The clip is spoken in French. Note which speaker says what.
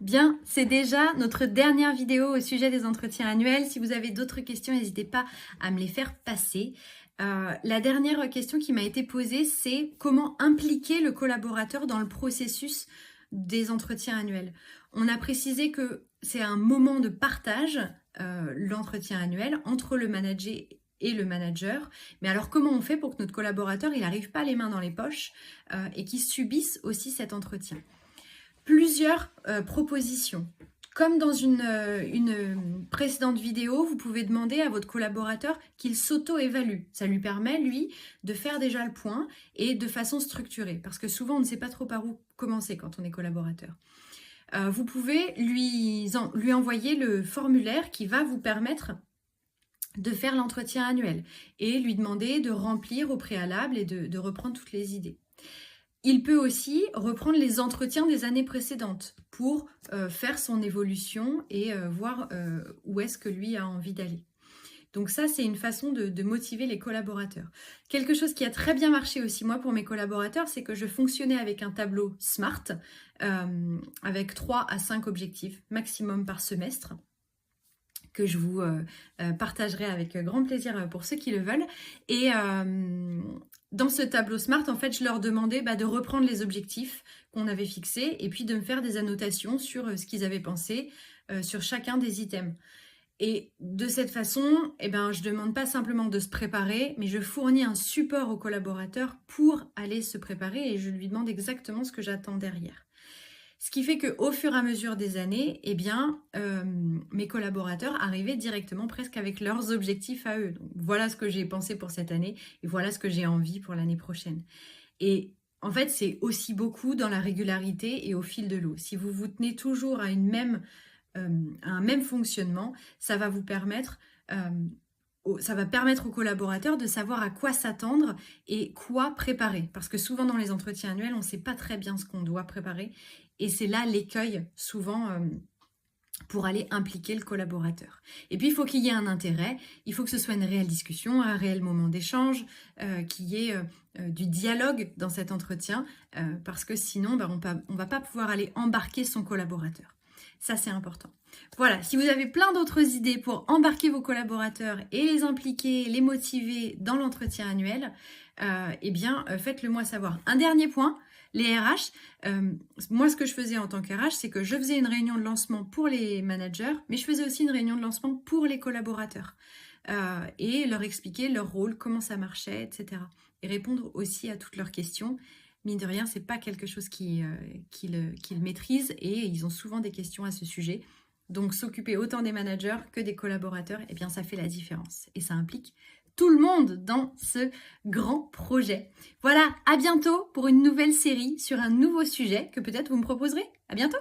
Speaker 1: Bien, c'est déjà notre dernière vidéo au sujet des entretiens annuels. Si vous avez d'autres questions, n'hésitez pas à me les faire passer. La dernière question qui m'a été posée, c'est comment impliquer le collaborateur dans le processus des entretiens annuels. On a précisé que c'est un moment de partage, l'entretien annuel, entre le manager et le manager. Mais alors comment on fait pour que notre collaborateur il n'arrive pas les mains dans les poches et qu'il subisse aussi cet entretien? Plusieurs propositions. Comme dans une précédente vidéo, vous pouvez demander à votre collaborateur qu'il s'auto-évalue. Ça lui permet, lui, de faire déjà le point et de façon structurée. Parce que souvent, on ne sait pas trop par où commencer quand on est collaborateur. Vous pouvez lui envoyer le formulaire qui va vous permettre de faire l'entretien annuel et lui demander de remplir au préalable et de reprendre toutes les idées. Il peut aussi reprendre les entretiens des années précédentes pour faire son évolution et voir où est-ce que lui a envie d'aller. Donc ça, c'est une façon de motiver les collaborateurs. Quelque chose qui a très bien marché aussi, moi, pour mes collaborateurs, c'est que je fonctionnais avec un tableau SMART, avec 3 à 5 objectifs maximum par semestre, que je vous partagerai avec grand plaisir pour ceux qui le veulent. Et dans ce tableau SMART, en fait, je leur demandais de reprendre les objectifs qu'on avait fixés et puis de me faire des annotations sur ce qu'ils avaient pensé sur chacun des items. Et de cette façon, je ne demande pas simplement de se préparer, mais je fournis un support au collaborateur pour aller se préparer et je lui demande exactement ce que j'attends derrière. Ce qui fait qu'au fur et à mesure des années, mes collaborateurs arrivaient directement presque avec leurs objectifs à eux. Donc, voilà ce que j'ai pensé pour cette année et voilà ce que j'ai envie pour l'année prochaine. Et en fait, c'est aussi beaucoup dans la régularité et au fil de l'eau. Si vous vous tenez toujours à un même fonctionnement, ça va vous permettre... ça va permettre aux collaborateurs de savoir à quoi s'attendre et quoi préparer. Parce que souvent dans les entretiens annuels, on ne sait pas très bien ce qu'on doit préparer. Et c'est là l'écueil, souvent, pour aller impliquer le collaborateur. Et puis, il faut qu'il y ait un intérêt, il faut que ce soit une réelle discussion, un réel moment d'échange, qu'il y ait du dialogue dans cet entretien, parce que sinon, on ne va pas pouvoir aller embarquer son collaborateur. Ça, c'est important. Voilà, si vous avez plein d'autres idées pour embarquer vos collaborateurs et les impliquer, les motiver dans l'entretien annuel, faites-le moi savoir. Un dernier point, les RH. Moi, ce que je faisais en tant qu'RH, c'est que je faisais une réunion de lancement pour les managers, mais je faisais aussi une réunion de lancement pour les collaborateurs et leur expliquer leur rôle, comment ça marchait, etc. Et répondre aussi à toutes leurs questions. Mine de rien, c'est pas quelque chose qu'ils maîtrisent et ils ont souvent des questions à ce sujet. Donc, s'occuper autant des managers que des collaborateurs, ça fait la différence. Et ça implique tout le monde dans ce grand projet. Voilà, à bientôt pour une nouvelle série sur un nouveau sujet que peut-être vous me proposerez. À bientôt!